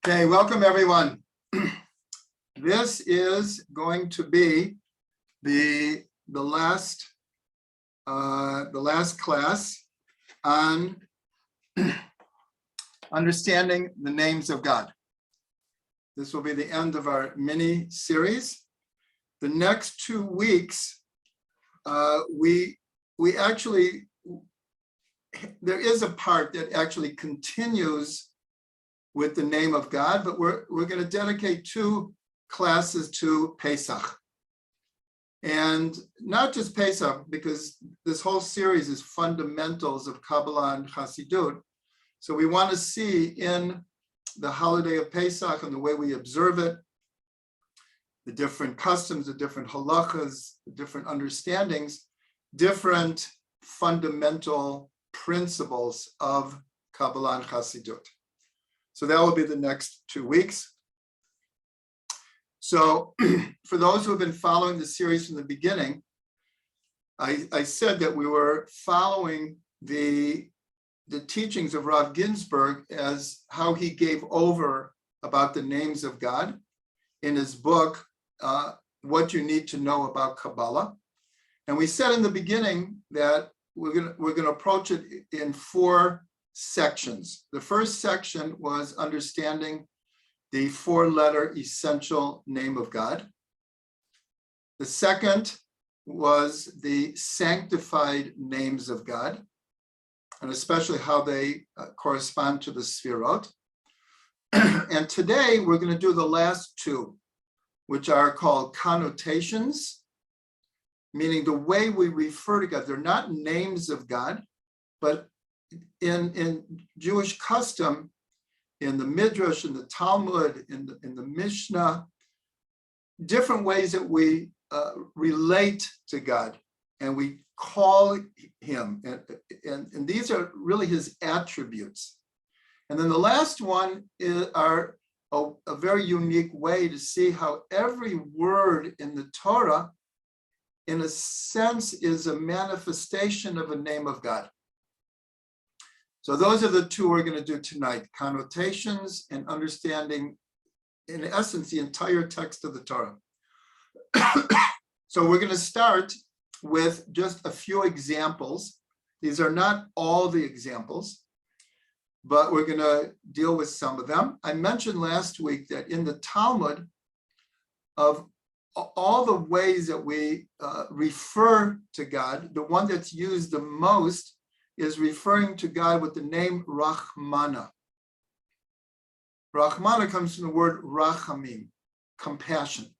Okay, welcome everyone. This is going to be the last class on understanding the names of God. This will be the end of our mini series. The next 2 weeks, we actually, there is a part that actually continues with the name of God, but we're going to dedicate 2 classes to Pesach. And not just Pesach, because this whole series is fundamentals of Kabbalah and Hasidut. So we want to see in the holiday of Pesach and the way we observe it, the different customs, the different halachas, the different understandings, different fundamental principles of Kabbalah and Hasidut. So that will be the next 2 weeks. So for those who have been following the series from the beginning, I said that we were following the teachings of Rav Ginsburg as how he gave over about the names of God in his book, What You Need to Know About Kabbalah. And we said in the beginning that we're going to approach it in 4 sections. The first section was understanding the 4-letter essential name of God. The second was the sanctified names of God, and especially how they correspond to the Sfirot. And today we're going to do the last 2, which are called connotations, meaning the way we refer to God. They're not names of God, but in Jewish custom, in the Midrash, in the Talmud, in the Mishnah, different ways that we relate to God and we call him. And these are really his attributes. And then the last one are a very unique way to see how every word in the Torah, in a sense, is a manifestation of a name of God. So those are the 2 we're going to do tonight, connotations and understanding, in essence, the entire text of the Torah. So we're going to start with just a few examples. These are not all the examples, but we're going to deal with some of them. I mentioned last week that in the Talmud, of all the ways that we refer to God, the one that's used the most is referring to God with the name Rahmana. Rahmana comes from the word Rachamim, compassion.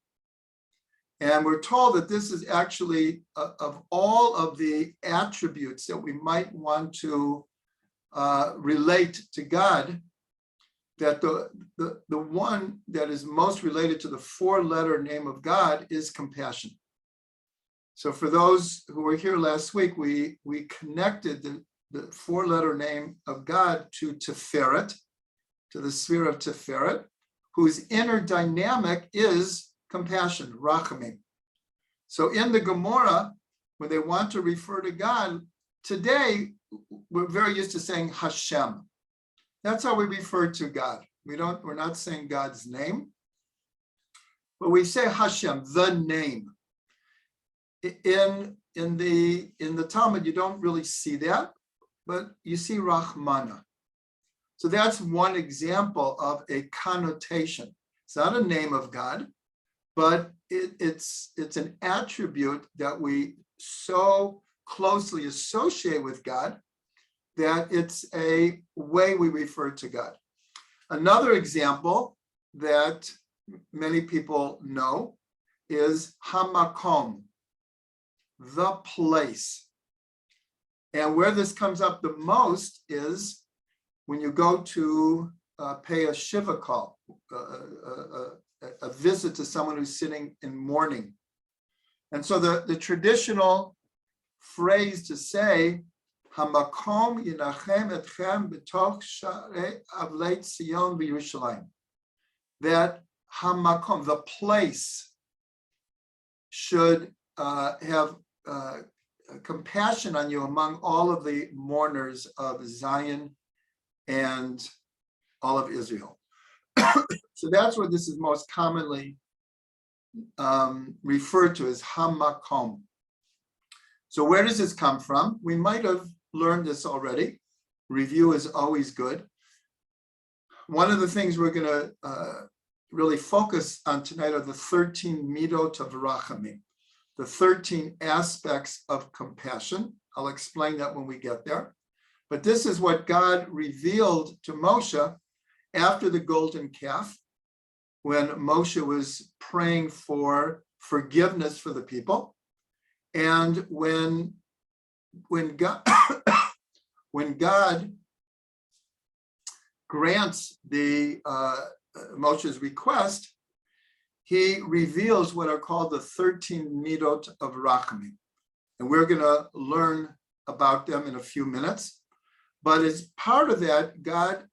And we're told that this is actually, of all of the attributes that we might want to relate to God, that the one that is most related to the 4-letter name of God is compassion. So for those who were here last week, we connected the 4-letter name of God to Tiferet, to the sphere of Tiferet, whose inner dynamic is compassion, Rachamim. So in the Gemara, when they want to refer to God, today we're very used to saying Hashem. That's how we refer to God. We're not saying God's name, but we say Hashem, the name. In the Talmud, you don't really see that, but you see Rahmana. So that's one example of a connotation. It's not a name of God, but it's an attribute that we so closely associate with God that it's a way we refer to God. Another example that many people know is Hamakom, the place. And where this comes up the most is when you go to pay a shiva call, a visit to someone who's sitting in mourning. And so the traditional phrase to say, Hamakom yinachem etchem b'toch sharei avlei Tzion b'Yerushalayim, that Hamakom, the place, should have compassion on you among all of the mourners of Zion and all of Israel. So that's what this is most commonly referred to as hamakom. So where does this come from? We might have learned this already. Review is always good. One of the things we're going to really focus on tonight are the 13 midot of rachamim, the 13 aspects of compassion. I'll explain that when we get there. But this is what God revealed to Moshe after the golden calf, when Moshe was praying for forgiveness for the people. And when God grants the Moshe's request, he reveals what are called the 13 midot of rachamim. And we're going to learn about them in a few minutes. But as part of that, God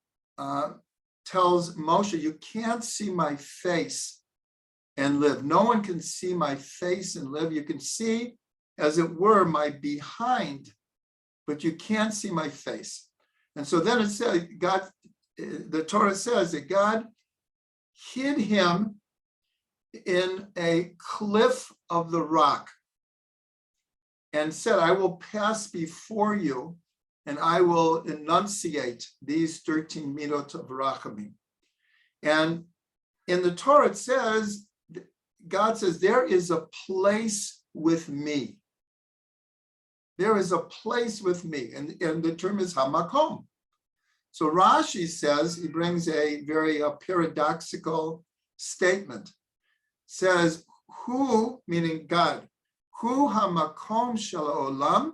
tells Moshe, you can't see my face and live. No one can see my face and live. You can see, as it were, my behind, but you can't see my face. And so then it says, the Torah says that God hid him in a cliff of the rock and said, I will pass before you and I will enunciate these 13 midot of rachamim. And in the Torah it says, God says, there is a place with me. There is a place with me. And the term is hamakom. So Rashi says, he brings a very paradoxical statement. Says, who, meaning God, hu hamakom shel ha'olam,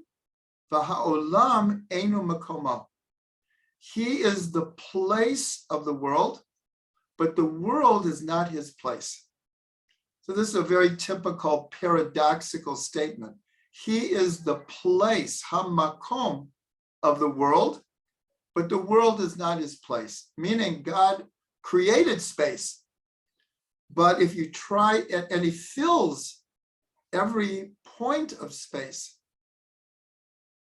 v'ha'olam einu makomo. He is the place of the world, but the world is not his place. So this is a very typical paradoxical statement. He is the place, hamakom, of the world, but the world is not his place. Meaning God created space, but if you try, and he fills every point of space,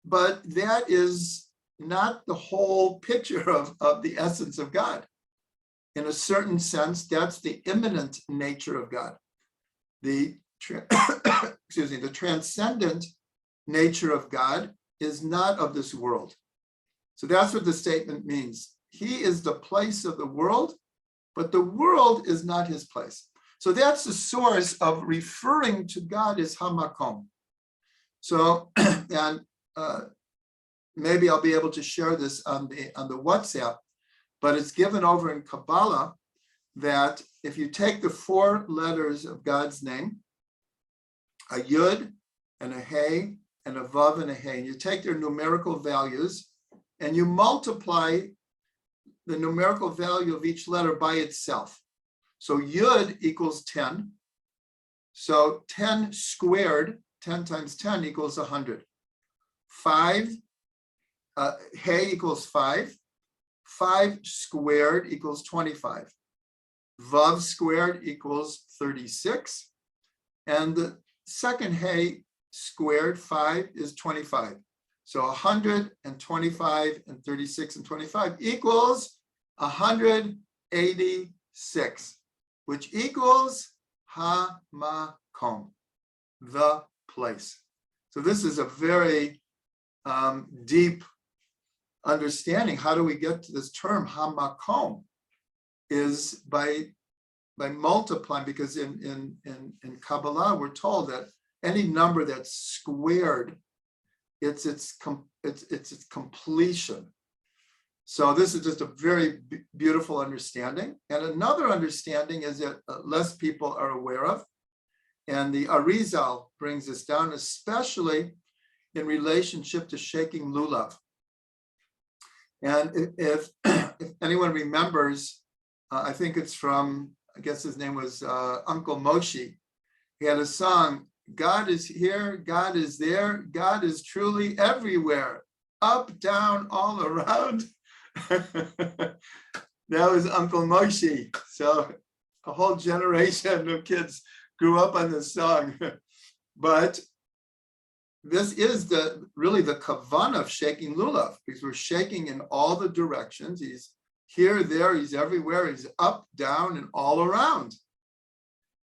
but that is not the whole picture of the essence of God. In a certain sense, that's the immanent nature of God. The the transcendent nature of God is not of this world. So that's what the statement means. He is the place of the world, but the world is not his place. So that's the source of referring to God as hamakom. So, and maybe I'll be able to share this on the WhatsApp, but it's given over in Kabbalah that if you take the 4 letters of God's name, a yud and a hey and a vav and a hey, and you take their numerical values and you multiply the numerical value of each letter by itself. So yud equals 10. So 10 squared, 10 times 10 equals 100. 5, hey equals 5. 5 squared equals 25. Vav squared equals 36. And the second hey squared, 5, is 25. So 125 and 36 and 25 equals 186, which equals hamakom, the place. So this is a very deep understanding. How do we get to this term hamakom? Is by multiplying, because in Kabbalah we're told that any number that's squared, it's its completion. So this is just a very beautiful understanding. And another understanding is that less people are aware of, and the Arizal brings this down, especially in relationship to shaking lulav. And if anyone remembers, I think it's from, I guess his name was Uncle Moshe. He had a song, God is here, God is there, God is truly everywhere, up, down, all around. That was Uncle Moshe. So a whole generation of kids grew up on this song. But this is really the kavanah of shaking lulav, because we're shaking in all the directions. He's Here, there, he's everywhere. He's up, down, and all around.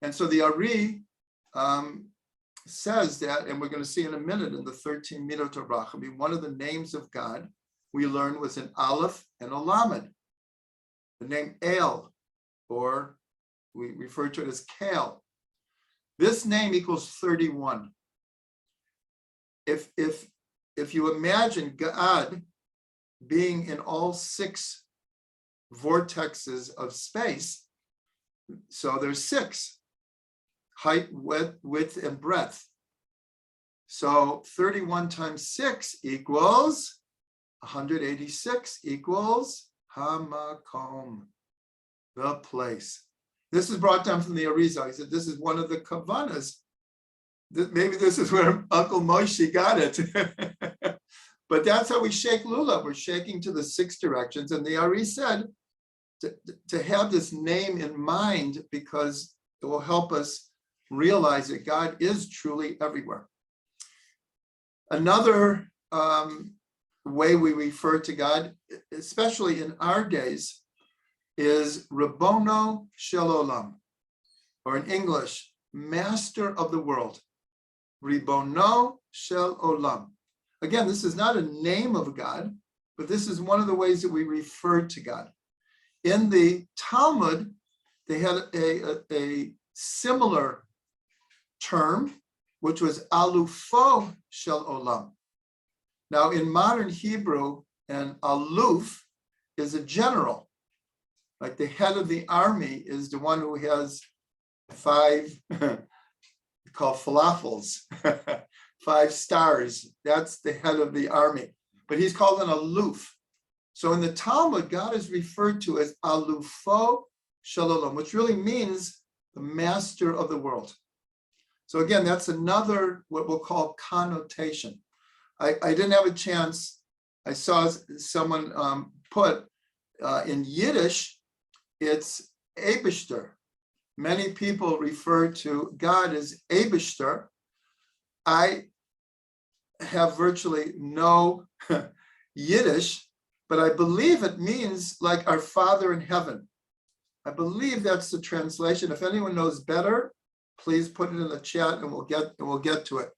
And so the Ari says that, and we're going to see in a minute in the 13 Midot of Rachamim, one of the names of God we learned was an Aleph and a Lamed. The name El, or we refer to it as Kale. This name equals 31. If you imagine God being in all 6 vortexes of space, so there's 6, height, width, and breadth. So 31 times 6 equals 186 equals Hamakom, the place. This is brought down from the Arizal. He said this is one of the Kavanas. Maybe this is where Uncle Moshe got it. But that's how we shake Lulav. We're shaking to the 6 directions. And the Ari said to have this name in mind because it will help us realize that God is truly everywhere. Another way we refer to God, especially in our days, is Rabbono Shel Olam, or in English, Master of the World. Ribbono Shel Olam. Again, this is not a name of God, but this is one of the ways that we refer to God. In the Talmud, they had a similar term, which was Alufo Shel Olam. Now, in modern Hebrew, an aluf is a general. Like the head of the army is the one who has 5, called falafels, 5 stars. That's the head of the army. But he's called an aluf. So in the Talmud, God is referred to as Alufo Shel Olam, which really means the master of the world. So again, that's another what we'll call connotation. I didn't have a chance. I saw someone put in Yiddish, it's Eibishter. Many people refer to God as Eibishter. I have virtually no Yiddish, but I believe it means like our Father in heaven. I believe that's the translation. If anyone knows better, please put it in the chat and we'll get to it.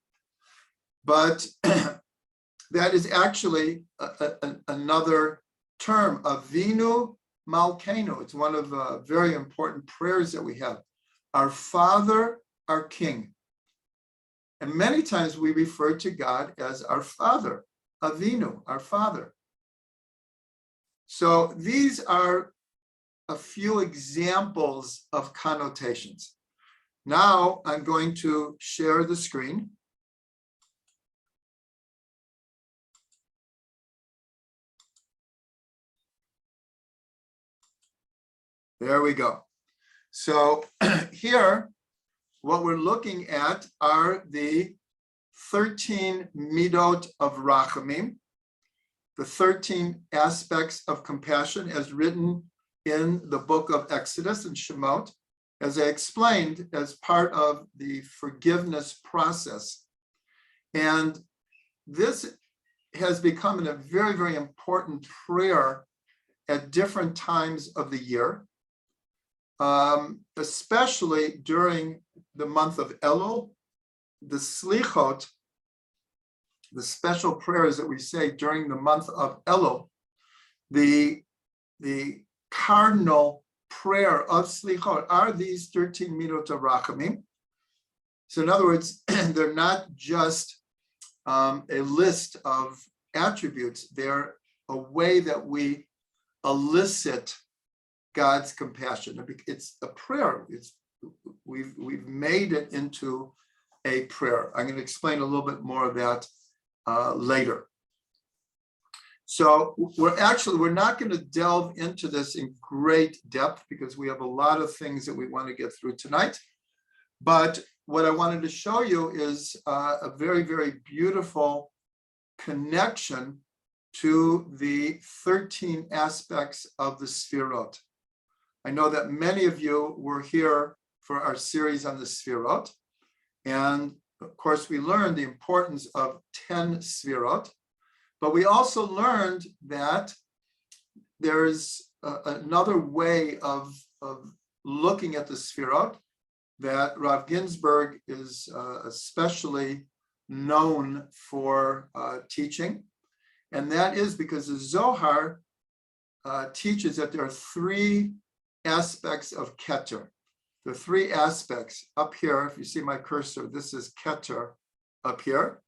But that is actually another term, Avinu Malkeinu. It's one of the very important prayers that we have. Our Father, our King. And many times we refer to God as our Father, Avinu, our Father. So these are a few examples of connotations. Now I'm going to share the screen. There we go. So here, what we're looking at are the 13 midot of Rachamim, the 13 aspects of compassion as written in the book of Exodus and Shemot, as I explained, as part of the forgiveness process. And this has become a very, very important prayer at different times of the year, especially during the month of Elul, the Slichot, the special prayers that we say during the month of Elul, the cardinal prayer of Slichot are these 13 midot of Rachamim. So in other words, they're not just a list of attributes, they're a way that we elicit God's compassion. It's a prayer. We've made it into a prayer. I'm going to explain a little bit more of that later. So we're not going to delve into this in great depth because we have a lot of things that we want to get through tonight. But what I wanted to show you is a very, very beautiful connection to the 13 aspects of the Sfirot. I know that many of you were here for our series on the Sfirot. And of course, we learned the importance of 10 Sfirot, but we also learned that there's another way of looking at the Sfirot that Rav Ginsburg is especially known for teaching. And that is because the Zohar teaches that there are three aspects of Keter. There are three aspects up here. If you see my cursor, this is Keter up here.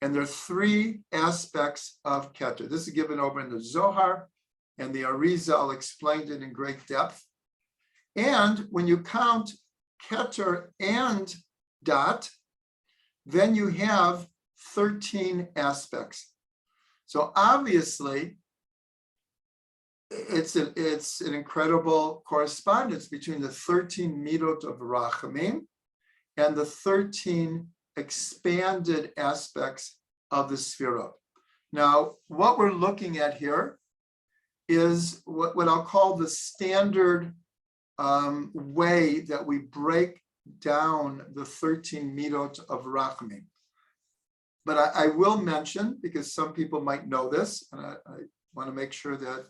And there are three aspects of Keter. This is given over in the Zohar, and the Arizal explained it in great depth. And when you count Keter and Dat, then you have 13 aspects. So obviously, it's an incredible correspondence between the 13 midot of Rachamim and the 13 expanded aspects of the Sfirot. Now, what we're looking at here is what I'll call the standard way that we break down the 13 midot of Rachamim. But I will mention, because some people might know this, and I want to make sure that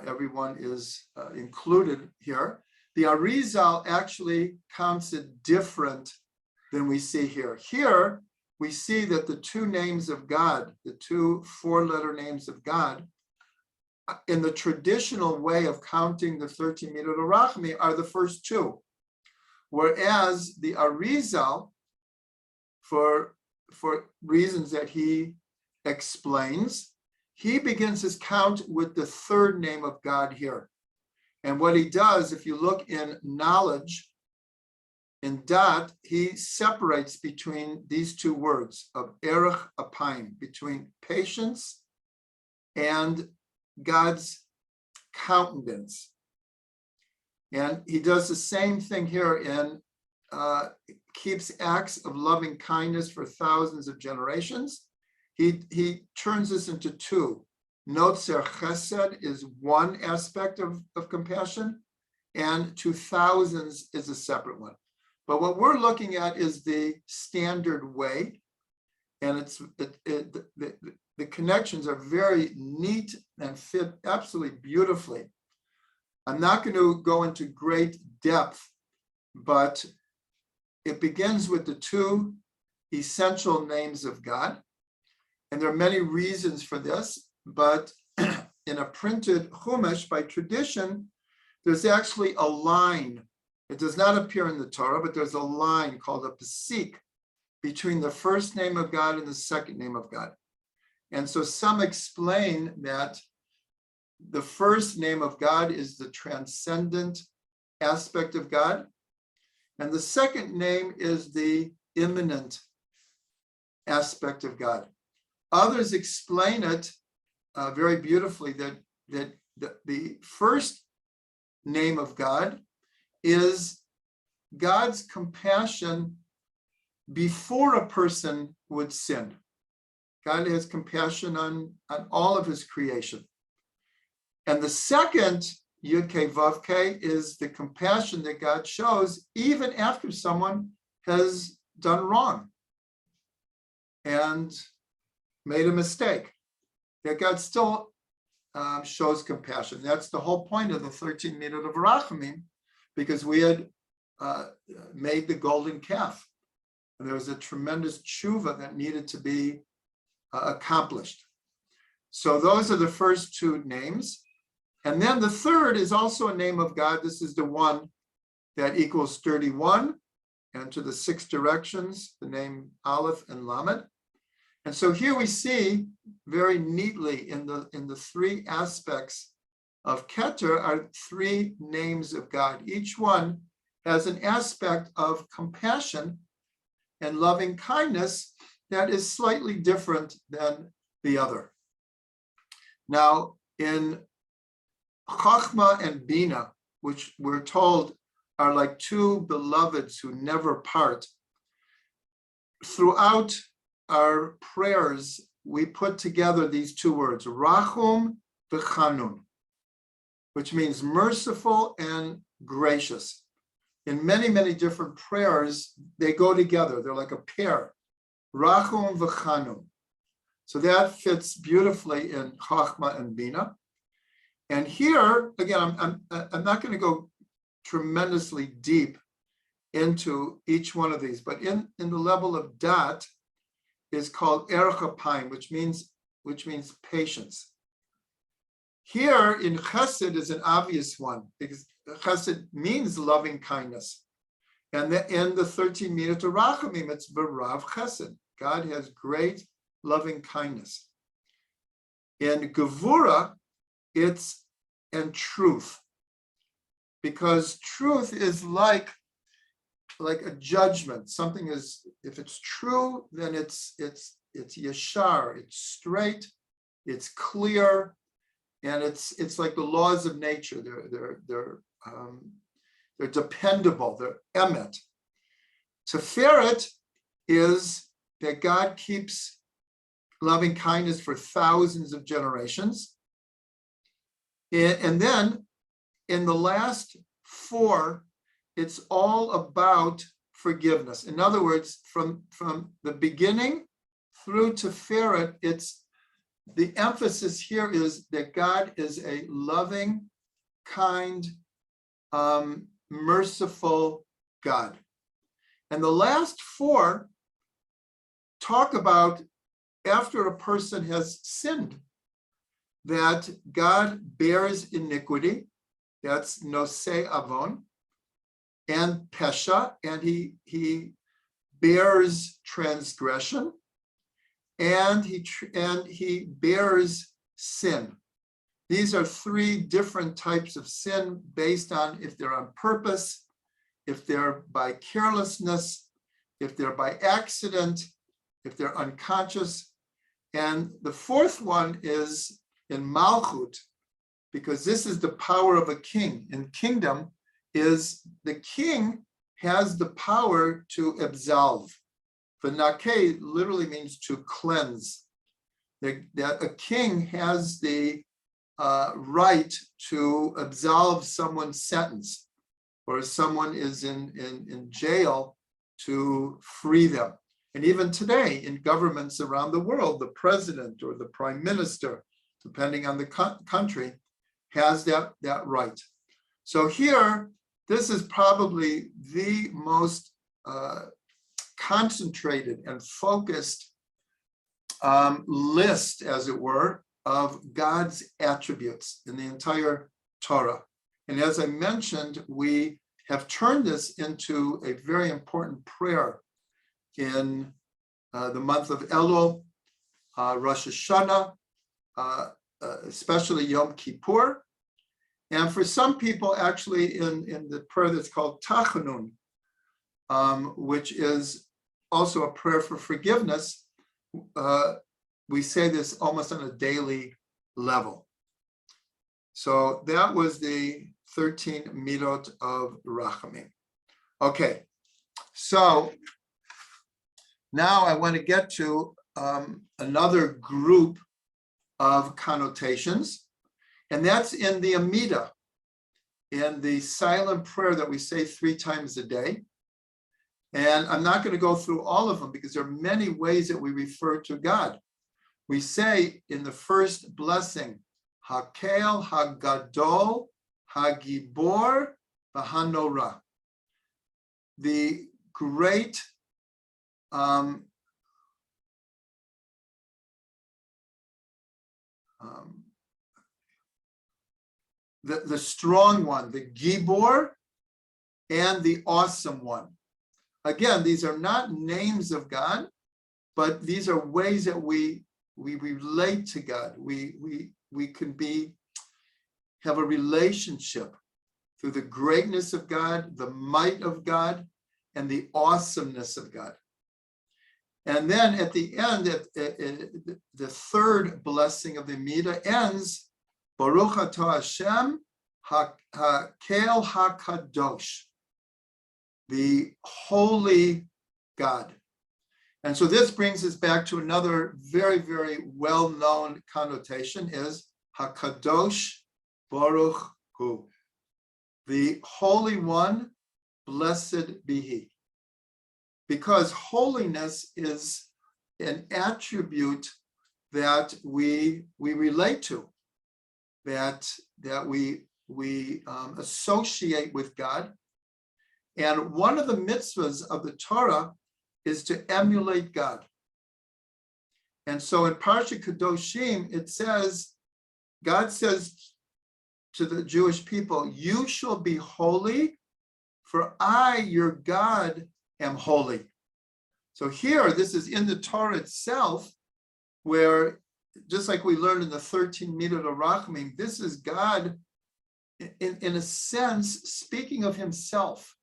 everyone is included here. The Arizal actually counts it different than we see here. Here, we see that the two names of God, the two four-letter names of God, in the traditional way of counting the 13 midot of Rachamim are the first two. Whereas the Arizal, for reasons that he explains, he begins his count with the third name of God here. And what he does, if you look in knowledge, in Dat, he separates between these two words of erech apayim, between patience and God's countenance. And he does the same thing here in keeps acts of loving kindness for thousands of generations. He turns this into two. Notzer chesed is one aspect of compassion, and to thousands is a separate one. But what we're looking at is the standard way, and the connections are very neat and fit absolutely beautifully. I'm not going to go into great depth, but it begins with the two essential names of God. And there are many reasons for this, but in a printed Chumash, by tradition, there's actually a line. It does not appear in the Torah, but there's a line called a pasik between the first name of God and the second name of God. And so some explain that the first name of God is the transcendent aspect of God, and the second name is the immanent aspect of God. Others explain it very beautifully that the first name of God is God's compassion before a person would sin. God has compassion on all of his creation. And the second Yud Kei Vav Kei is the compassion that God shows even after someone has done wrong and made a mistake, that God still shows compassion. That's the whole point of the 13 midot of Rachamim, because we had made the golden calf. And there was a tremendous tshuva that needed to be accomplished. So those are the first two names. And then the third is also a name of God. This is the one that equals 31, and to the 6 directions, the name Aleph and Lamed. And so here we see very neatly in the three aspects of Keter are three names of God. Each one has an aspect of compassion and loving kindness that is slightly different than the other. Now, in Chachma and Bina, which we're told are like two beloveds who never part, throughout our prayers, we put together these two words, Rachum v'Chanun, which means merciful and gracious. In many, many different prayers, they go together. They're like a pair, Rachum v'Chanun. So that fits beautifully in Chachma and Bina. And here, again, I'm not going to go tremendously deep into each one of these, but in the level of dat is called erech apayim, which means patience. Here in chesed is an obvious one, because chesed means loving kindness. And in the 13 Midat Rachamim, it's berav chesed. God has great loving kindness. In gevura, it's and truth, because truth is like a judgment. Something is, if it's true, then it's yashar, it's straight, it's clear, and it's like the laws of nature. They're dependable. They're emet. Tiferet is that God keeps loving kindness for thousands of generations. And then in the last four, it's all about forgiveness. In other words, from the beginning through Tiferet, it's the emphasis here is that God is a loving, kind, merciful God. And the last four talk about after a person has sinned, that God bears iniquity, that's nosei avon, and pesha, and he bears transgression, and he bears sin. These are three different types of sin based on if they're on purpose, if they're by carelessness, if they're by accident, if they're unconscious. And the fourth one is in Malchut, because this is the power of a king. In kingdom is the king has the power to absolve. V'nakeh literally means to cleanse. That a king has the right to absolve someone's sentence, or if someone is in jail, to free them. And even today in governments around the world, the president or the prime minister, depending on the country, has that right. So here, this is probably the most concentrated and focused list, as it were, of God's attributes in the entire Torah. And as I mentioned, we have turned this into a very important prayer in the month of Elul, Rosh Hashanah, especially Yom Kippur. And for some people, actually, in the prayer that's called Tachanun, which is also a prayer for forgiveness, we say this almost on a daily level. So that was the 13 Midot of Rachamim. Okay, so now I want to get to another group of connotations, and that's in the Amidah, in the silent prayer that we say 3 times a day. And I'm not going to go through all of them because there are many ways that we refer to God. We say in the first blessing, Hakel, Hagadol, Hagibor, Vahanora. The great the strong one, the Gibor, and the awesome one. Again, these are not names of God, but these are ways that we relate to God. We can have a relationship through the greatness of God, the might of God, and the awesomeness of God. And then at the end, the third blessing of the Amidah ends, Baruch atah Hashem hakel hakadosh, the holy God. And so this brings us back to another very, very well-known connotation is Hakadosh Baruch Hu, the Holy One, blessed be He. Because holiness is an attribute that we relate to. that we associate with God. And one of the mitzvahs of the Torah is to emulate God. And so in Parsha Kedoshim, it says, God says to the Jewish people, you shall be holy, for I, your God, am holy. So here, this is in the Torah itself, where just like we learned in the 13 Midat Rachmim, this is God, in a sense, speaking of himself,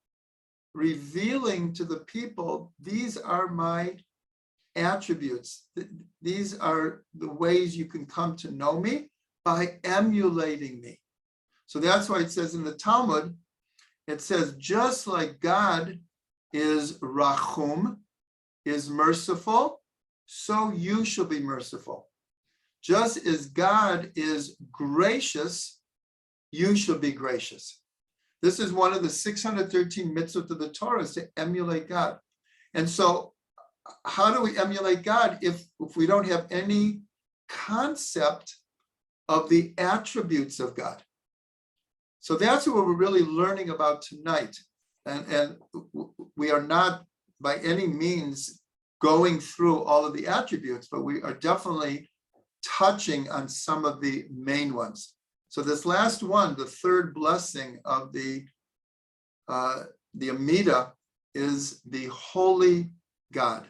revealing to the people, these are my attributes. These are the ways you can come to know me, by emulating me. So that's why it says in the Talmud, it says, just like God is Rachum, is merciful, so you shall be merciful. Just as God is gracious, you shall be gracious. This is one of the 613 mitzvot of the Torah, is to emulate God. And so how do we emulate God if we don't have any concept of the attributes of God? So that's what we're really learning about tonight. And we are not by any means going through all of the attributes, but we are definitely touching on some of the main ones. So this last one, the third blessing of the Amidah, is the holy God,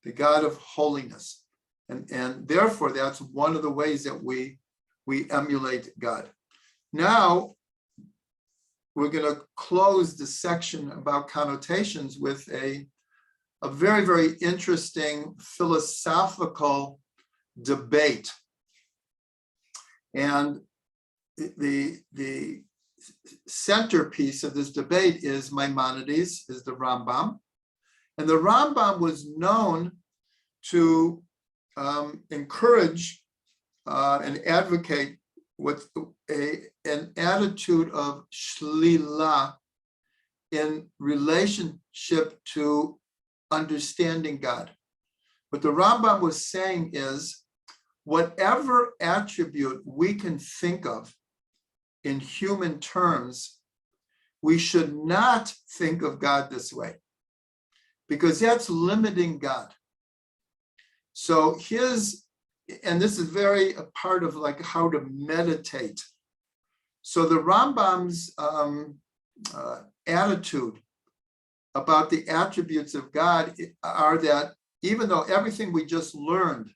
the God of holiness. And therefore, that's one of the ways that we emulate God. Now, we're going to close the section about connotations with a very, very interesting philosophical debate. And the centerpiece of this debate is Maimonides, is the Rambam. And the Rambam was known to encourage and advocate with an attitude of shlila in relationship to understanding God. What the Rambam was saying is, whatever attribute we can think of in human terms, we should not think of God this way, because that's limiting God. So and this is very a part of like how to meditate. So the Rambam's attitude about the attributes of God are that even though everything we just learned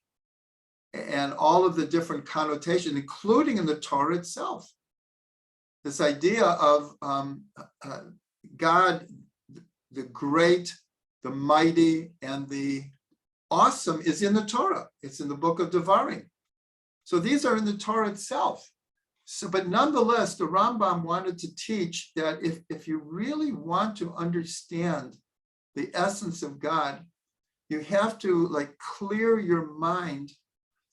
and all of the different connotations, including in the Torah itself, this idea of God, the great, the mighty, and the awesome is in the Torah. It's in the book of Devarim. So these are in the Torah itself. So, but nonetheless, the Rambam wanted to teach that if you really want to understand the essence of God, you have to like clear your mind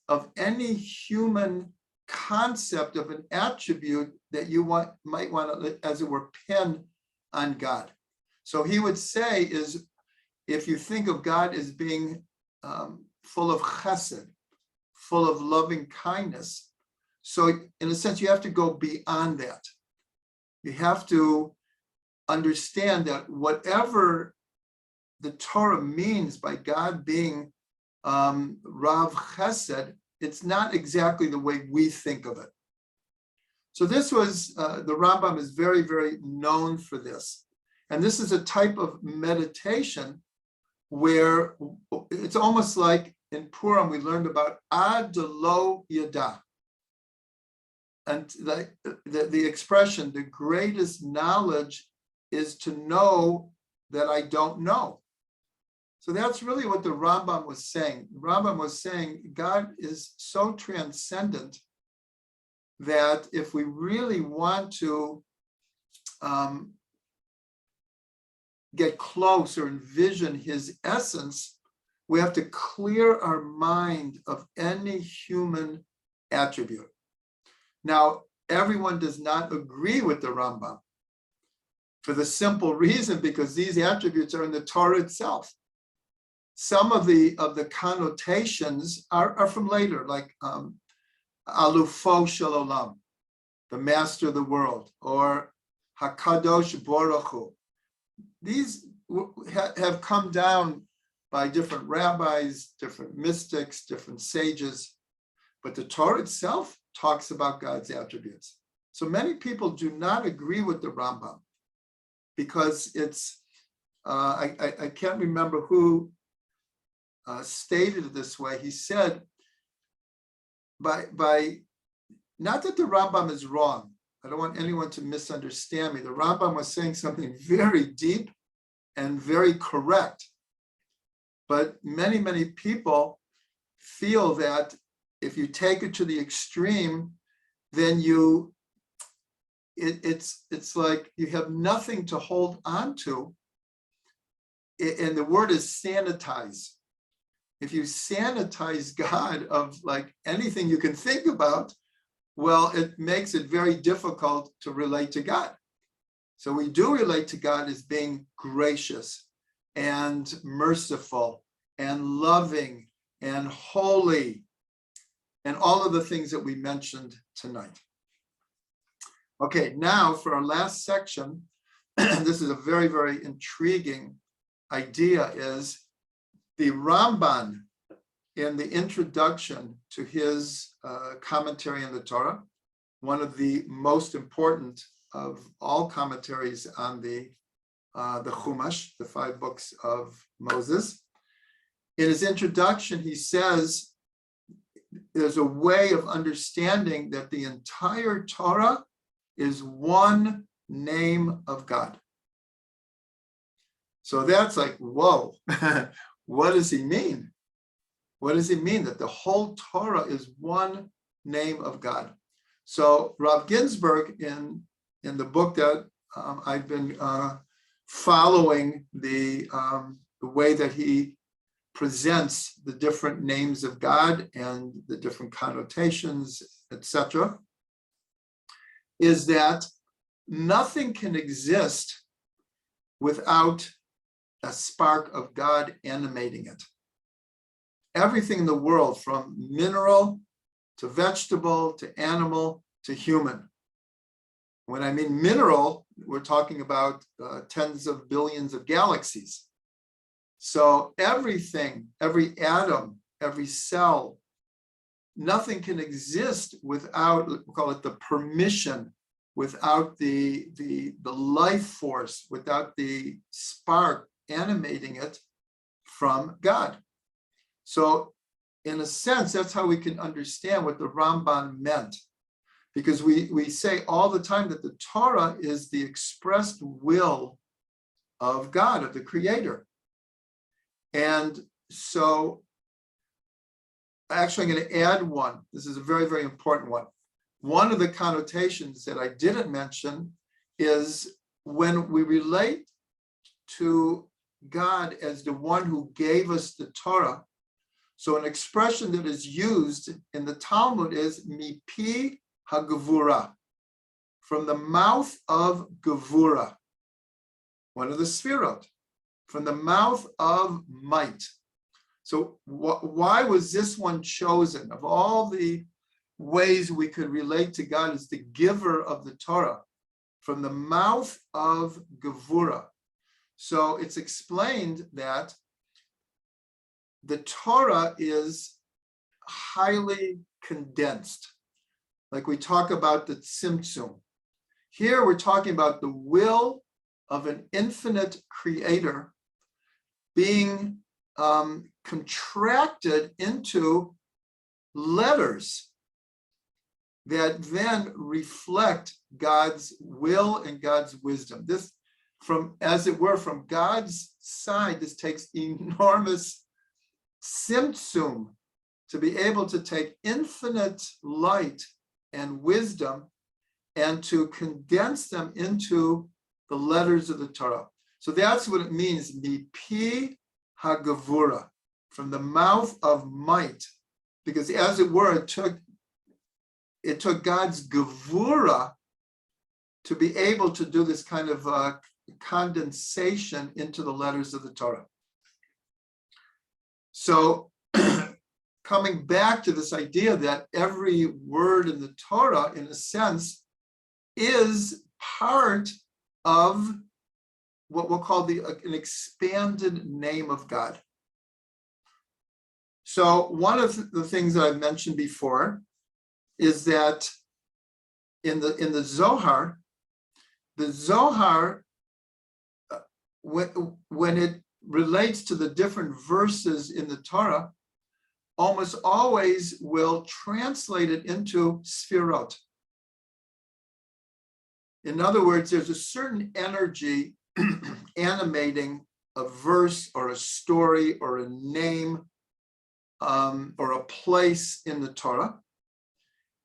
of any human concept of an attribute that you might want to, as it were, pin on God. So he would say is, if you think of God as being full of chesed, full of loving kindness, so in a sense, you have to go beyond that. You have to understand that whatever the Torah means by God being Rav Chesed, it's not exactly the way we think of it. So this was, the Rambam is very, very known for this. And this is a type of meditation where it's almost like in Purim, we learned about Ad Lo Yada. And the expression, the greatest knowledge is to know that I don't know. So that's really what the Rambam was saying. The Rambam was saying God is so transcendent that if we really want to get close or envision his essence, we have to clear our mind of any human attribute. Now, everyone does not agree with the Rambam for the simple reason because these attributes are in the Torah itself. Some of the connotations are from later, like Alufo Shel Olam, the master of the world, or Hakadosh Baruch Hu. These have come down by different rabbis, different mystics, different sages, but the Torah itself talks about God's attributes. So many people do not agree with the Rambam because it's, I can't remember who stated it this way. He said, by not that the Rambam is wrong. I don't want anyone to misunderstand me. The Rambam was saying something very deep and very correct. But many, many people feel that if you take it to the extreme, then it's like you have nothing to hold on to. And the word is sanitize. If you sanitize God of like anything you can think about, well, it makes it very difficult to relate to God. So we do relate to God as being gracious and merciful and loving and holy and all of the things that we mentioned tonight. Okay, now for our last section, this is a very, very intriguing idea, is the Rambam in the introduction to his commentary on the Torah, one of the most important of all commentaries on the Chumash, the 5 books of Moses. In his introduction, he says there's a way of understanding that the entire Torah is one name of God. So that's like, whoa, what does he mean? What does he mean that the whole Torah is one name of God? So Rav Ginsburg, in the book that I've been following the way that he presents the different names of God and the different connotations, etc., is that nothing can exist without a spark of God animating it. Everything in the world, from mineral to vegetable to animal to human. When I mean mineral, we're talking about tens of billions of galaxies. So everything, every atom, every cell, nothing can exist without, we call it the permission, without the life force, without the spark animating it from God. So in a sense, that's how we can understand what the Rambam meant. Because we say all the time that the Torah is the expressed will of God, of the Creator. And so actually I'm going to add one. This is a very, very important one. One of the connotations that I didn't mention is when we relate to God as the one who gave us the Torah. So an expression that is used in the Talmud is mipi hagevura, from the mouth of Gevura, one of the Sfirot, from the mouth of might. So why was this one chosen? Of all the ways we could relate to God as the giver of the Torah, from the mouth of Gevura. So it's explained that the Torah is highly condensed. Like we talk about the Tzimtzum. Here we're talking about the will of an infinite creator being contracted into letters that then reflect God's will and God's wisdom. This, from, as it were, from God's side, this takes enormous Tzimtzum to be able to take infinite light and wisdom and to condense them into the letters of the Torah. So that's what it means, mipi hagevura, from the mouth of might, because as it were, it took God's gevura to be able to do this kind of condensation into the letters of the Torah. So coming back to this idea that every word in the Torah, in a sense, is part of what we'll call an expanded name of God. So one of the things that I've mentioned before is that in the Zohar, when it relates to the different verses in the Torah, almost always will translate it into sfirot. In other words, there's a certain energy animating a verse or a story or a name or a place in the Torah.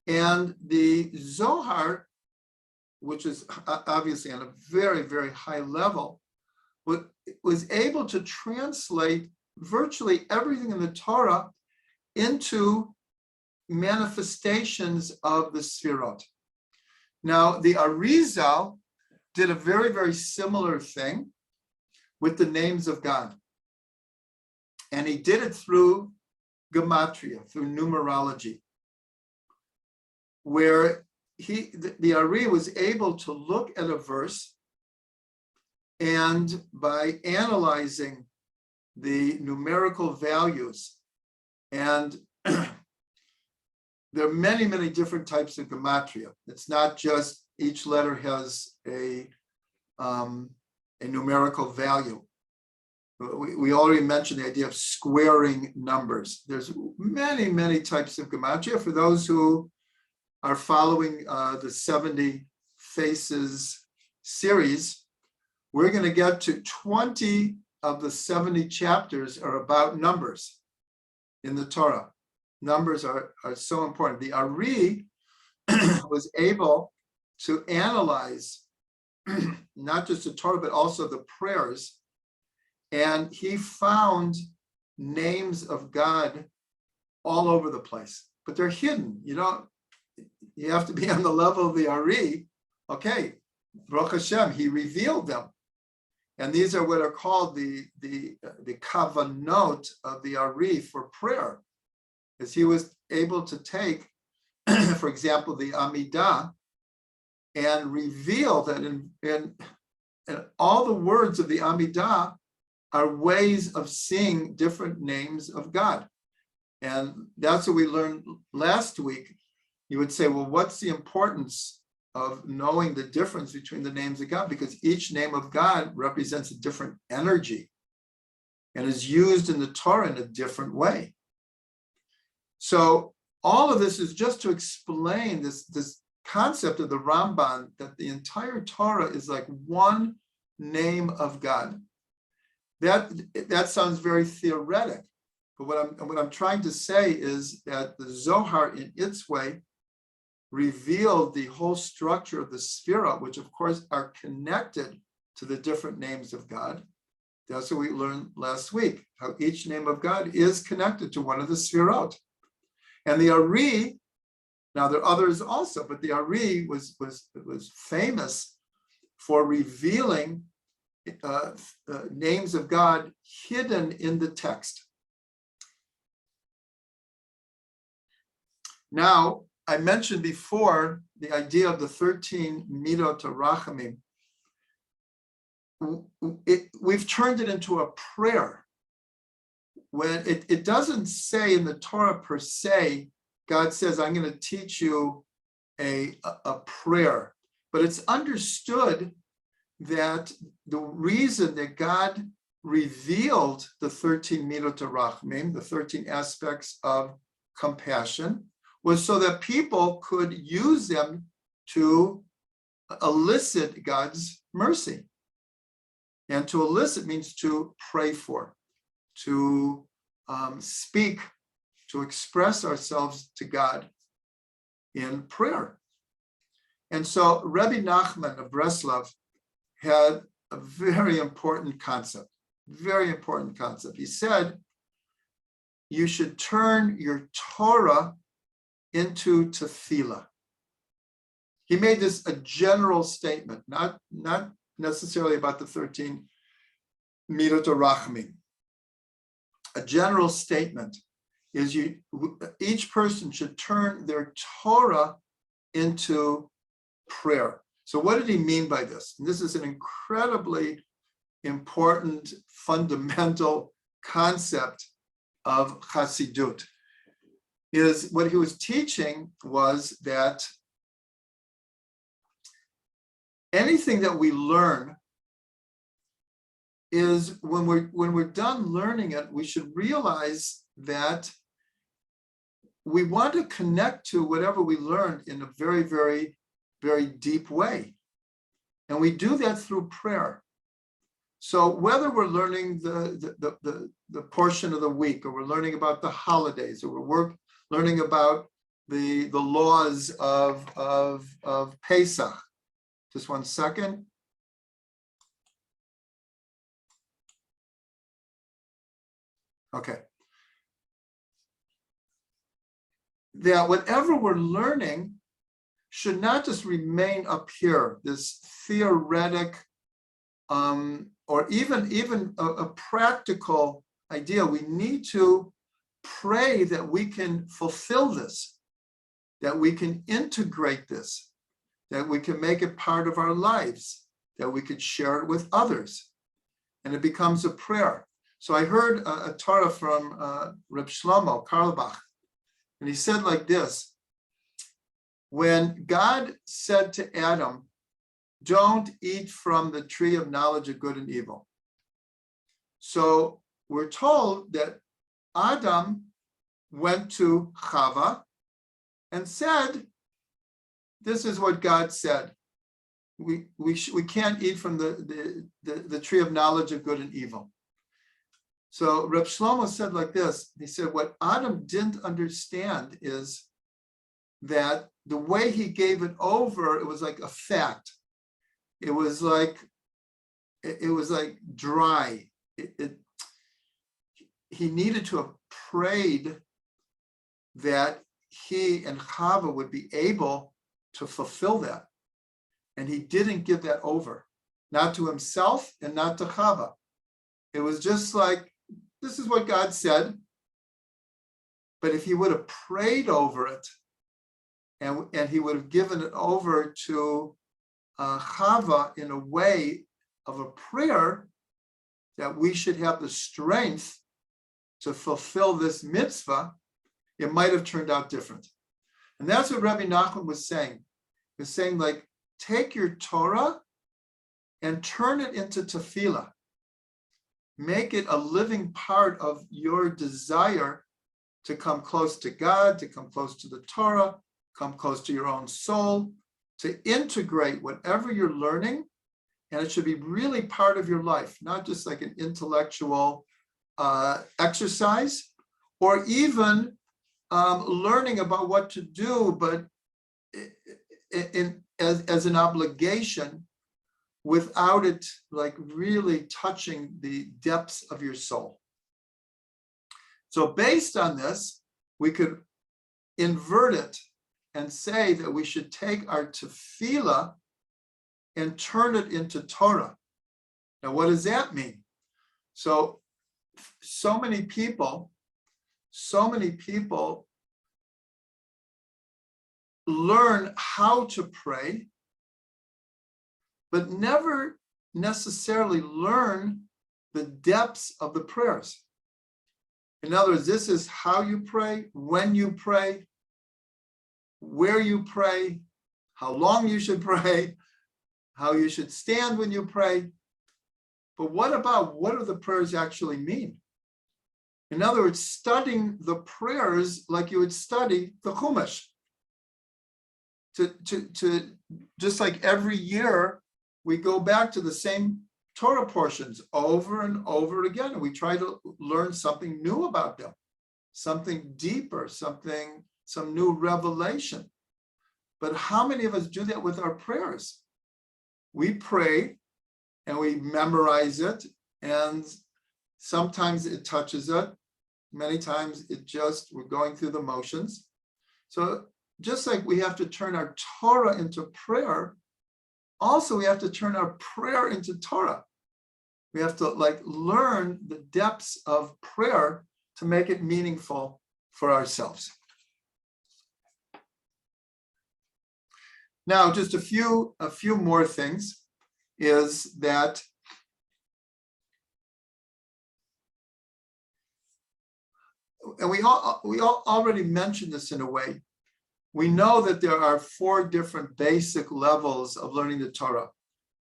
And the Zohar, which is obviously on a very, very high level, was able to translate virtually everything in the Torah into manifestations of the Sfirot. Now, the Arizal did a very, very similar thing with the names of God. And he did it through Gematria, through numerology, where the Ari was able to look at a verse, and by analyzing the numerical values, and there are many, many different types of Gematria. It's not just each letter has a numerical value. We already mentioned the idea of squaring numbers. There's many, many types of Gematria. For those who are following the 70 Faces series, we're going to get to 20 of the 70 chapters are about numbers in the Torah. Numbers are so important. The Ari was able to analyze not just the Torah, but also the prayers. And he found names of God all over the place, but they're hidden. You have to be on the level of the Ari. Okay, Baruch Hashem, he revealed them. And these are what are called the kavanot of the Ari for prayer. As he was able to take, for example, the Amidah and reveal that in all the words of the Amidah are ways of seeing different names of God. And that's what we learned last week. You would say, well, what's the importance of knowing the difference between the names of God? Because each name of God represents a different energy and is used in the Torah in a different way. So all of this is just to explain this concept of the Rambam, that the entire Torah is like one name of God. That sounds very theoretic, but what I'm trying to say is that the Zohar, in its way, revealed the whole structure of the Sphira, which of course are connected to the different names of God. That's what we learned last week, how each name of God is connected to one of the Sphirot. And the Ari, now there are others also, but the Ari was famous for revealing names of God hidden in the text. Now, I mentioned before the idea of the 13 Midot Rachamim. We've turned it into a prayer. When it doesn't say in the Torah per se, God says, I'm going to teach you a prayer. But it's understood that the reason that God revealed the 13 Midot Rachamim, the 13 aspects of compassion, was so that people could use them to elicit God's mercy. And to elicit means to pray for, to speak, to express ourselves to God in prayer. And so Rabbi Nachman of Breslov had a very important concept. He said, you should turn your Torah into tefillah. He made this a general statement, not necessarily about the 13 Midot Rachamim. A general statement is each person should turn their Torah into prayer. So what did he mean by this? And this is an incredibly important, fundamental concept of Chassidut. Is what he was teaching was that anything that we learn is when we're done learning it, we should realize that we want to connect to whatever we learned in a very, very, very deep way. And we do that through prayer. So whether we're learning the portion of the week, or we're learning about the holidays, or we're learning about the laws of Pesach. Just 1 second. Okay. That whatever we're learning should not just remain up here, this theoretic or even a practical idea. We need to pray that we can fulfill this, that we can integrate this, that we can make it part of our lives, that we could share it with others, and it becomes a prayer. So I heard a Torah from Reb Shlomo Carlebach, and he said like this: when God said to Adam, don't eat from the tree of knowledge of good and evil. So we're told that Adam went to Chava and said, this is what God said. We can't eat from the tree of knowledge of good and evil. So Reb Shlomo said like this, he said, what Adam didn't understand is that the way he gave it over, it was like a fact. It was like dry. He needed to have prayed that he and Chava would be able to fulfill that. And he didn't give that over, not to himself and not to Chava. It was just like, this is what God said. But if he would have prayed over it, and he would have given it over to Chava in a way of a prayer, that we should have the strength to fulfill this mitzvah, it might have turned out different. And that's what Rabbi Nachman was saying. He was saying, like, take your Torah and turn it into tefillah. Make it a living part of your desire to come close to God, to come close to the Torah, come close to your own soul, to integrate whatever you're learning, and it should be really part of your life, not just like an intellectual exercise, or even learning about what to do, but as an obligation, without it like really touching the depths of your soul. So based on this, we could invert it and say that we should take our tefillah and turn it into Torah. Now, what does that mean? So many people learn how to pray, but never necessarily learn the depths of the prayers. In other words, this is how you pray, when you pray, where you pray, how long you should pray, how you should stand when you pray. But what do the prayers actually mean? In other words, studying the prayers like you would study the Chumash. To just like every year, we go back to the same Torah portions over and over again, and we try to learn something new about them, something deeper, some new revelation. But how many of us do that with our prayers? We pray and we memorize it, and sometimes it touches it. Many times we're going through the motions. So just like we have to turn our Torah into prayer, also we have to turn our prayer into Torah. We have to like learn the depths of prayer to make it meaningful for ourselves. Now, just a few more things is that and we all already mentioned this in a way. We know that there are 4 different basic levels of learning the Torah: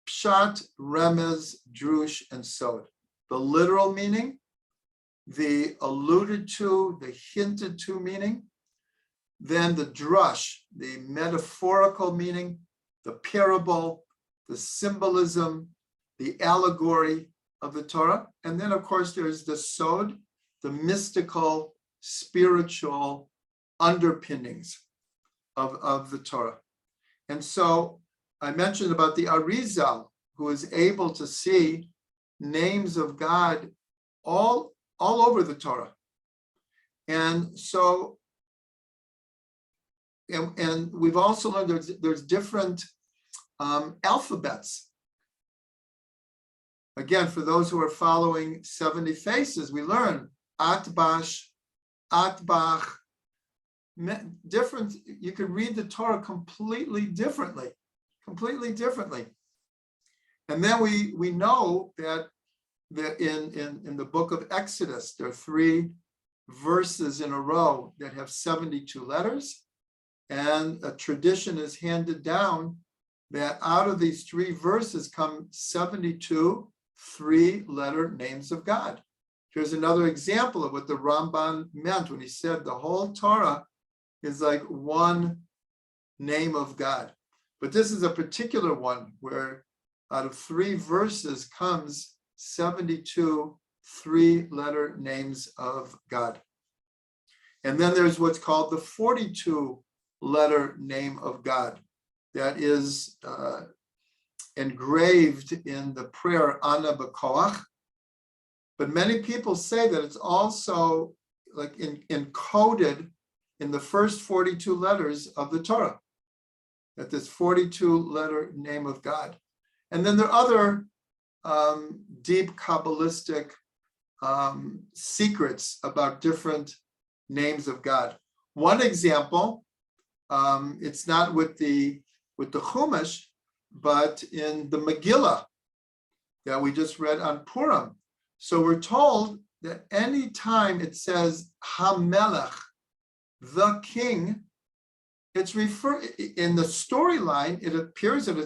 Pshat, Remez, Drush, and Sod. The literal meaning, the alluded to, the hinted to meaning, then the drush, the metaphorical meaning, the parable, the symbolism, the allegory of the Torah. And then, of course, there's the Sod, the mystical, spiritual underpinnings of the Torah. And so I mentioned about the Arizal, who is able to see names of God all over the Torah. And so, and we've also learned there's different alphabets. Again, for those who are following 70 Faces, we learn Atbash, Atbach, different. You could read the Torah completely differently. And then we know that in the book of Exodus, there are 3 verses in a row that have 72 letters. And a tradition is handed down that out of these 3 verses come 72 3-letter names of God. Here's another example of what the Rambam meant when he said the whole Torah is like one name of God. But this is a particular one where out of 3 verses comes 72 3-letter names of God. And then there's what's called the 42-letter name of God that is engraved in the prayer Ana B'Koach. But many people say that it's also like encoded in the first 42 letters of the Torah, that this 42-letter name of God. And then there are other deep Kabbalistic secrets about different names of God. One example, it's not with the Chumash, but in the Megillah that we just read on Purim. So we're told that any time it says HaMelech, the king, it's referred in the storyline. It appears that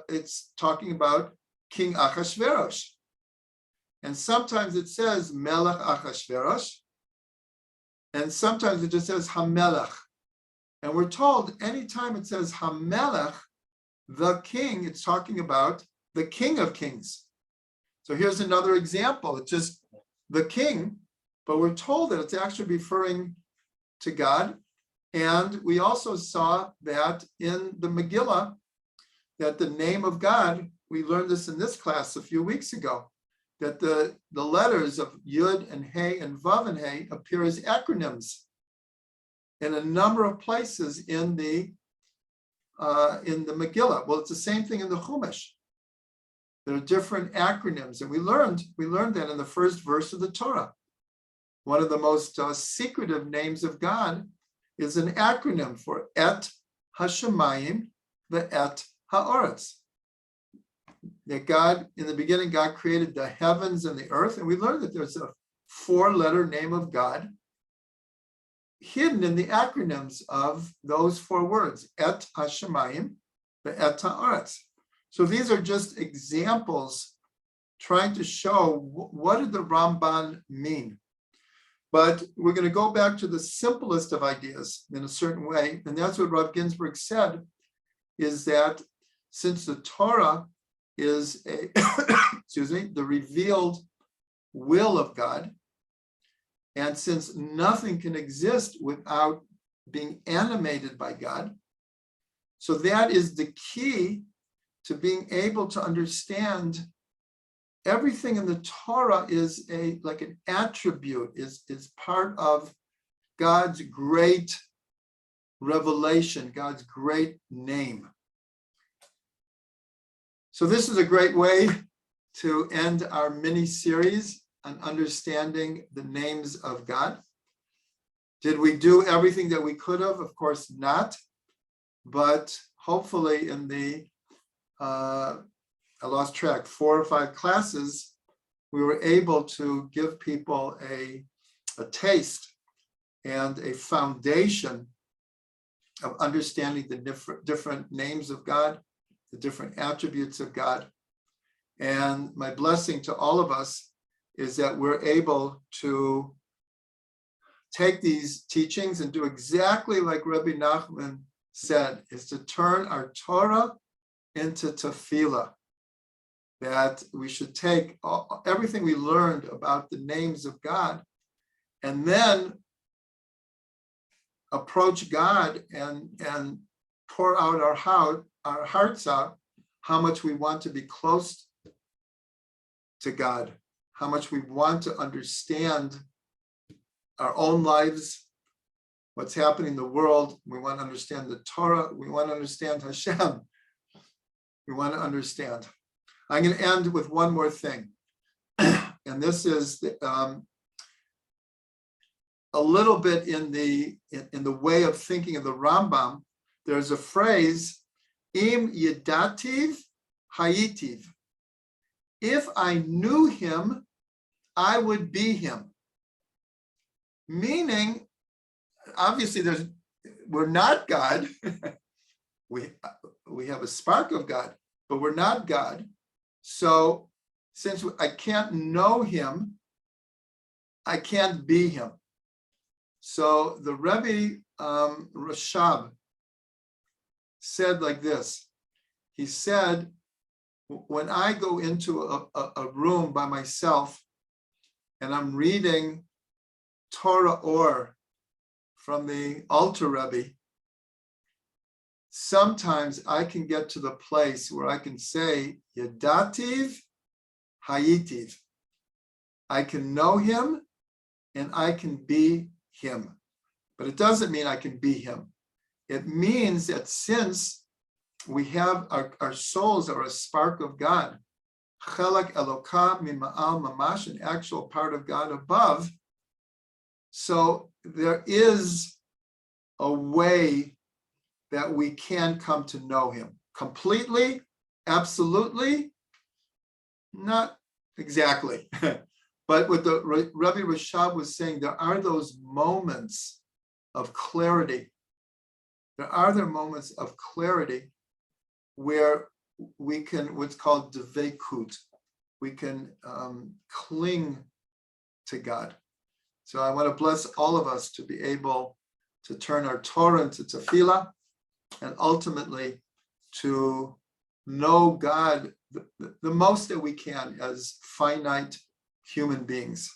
it's talking about King Achashverosh, and sometimes it says Melech Achashverosh, and sometimes it just says HaMelech. And we're told anytime it says HaMelech, the king, it's talking about the King of Kings. So here's another example. It's just the king, but we're told that it's actually referring to God. And we also saw that in the Megillah, that the name of God, we learned this in this class a few weeks ago, that the letters of Yud and Hey and Vav and Hey appear as acronyms in a number of places in the Megillah. Well, it's the same thing in the Chumash. There are different acronyms, and we learned that in the first verse of the Torah. One of the most secretive names of God is an acronym for Et Hashemayim, the Et Haaretz. That God, in the beginning, God created the heavens and the earth, and we learned that there's a 4-letter name of God hidden in the acronyms of those 4 words, Et Hashemayim, the Et Haaretz. So these are just examples trying to show what did the Ramban mean. But we're going to go back to the simplest of ideas in a certain way, and that's what Rav Ginsburg said, is that since the Torah is the revealed will of God, and since nothing can exist without being animated by God, so that is the key to being able to understand everything in the Torah is like an attribute, is part of God's great revelation, God's great name. So this is a great way to end our mini series on understanding the names of God. Did we do everything that we could have? Of course not. But hopefully in the, I lost track, 4 or 5 classes, we were able to give people a taste and a foundation of understanding the different names of God, the different attributes of God. And my blessing to all of us is that we're able to take these teachings and do exactly like Rabbi Nachman said, is to turn our Torah into tefillah. That we should take everything we learned about the names of God and then approach God and pour out our hearts out, how much we want to be close to God, how much we want to understand our own lives, what's happening in the world. We want to understand the Torah. We want to understand Hashem. We want to understand. I'm going to end with one more thing. And this is a little bit in the way of thinking of the Rambam. There's a phrase, im yedativ hayitiv. If I knew him, I would be him. Meaning, obviously, we're not God. we have a spark of God, but we're not God. So since I can't know him, I can't be him. So the Rebbe Rashab said like this. He said, when I go into a room by myself and I'm reading Torah or from the Alter Rebbe, sometimes I can get to the place where I can say, Yadativ Hayitiv. I can know him and I can be him. But it doesn't mean I can be him. It means that since we have our souls are a spark of God, Chelak Elokah Mima'al Mamash, an actual part of God above. So there is a way that we can come to know him completely, absolutely, not exactly. But what the Rabbi Rashab was saying, there are those moments of clarity. There are moments of clarity where we can, what's called devekut, we can cling to God. So I want to bless all of us to be able to turn our Torah into tefillah and ultimately to know God the most that we can as finite human beings.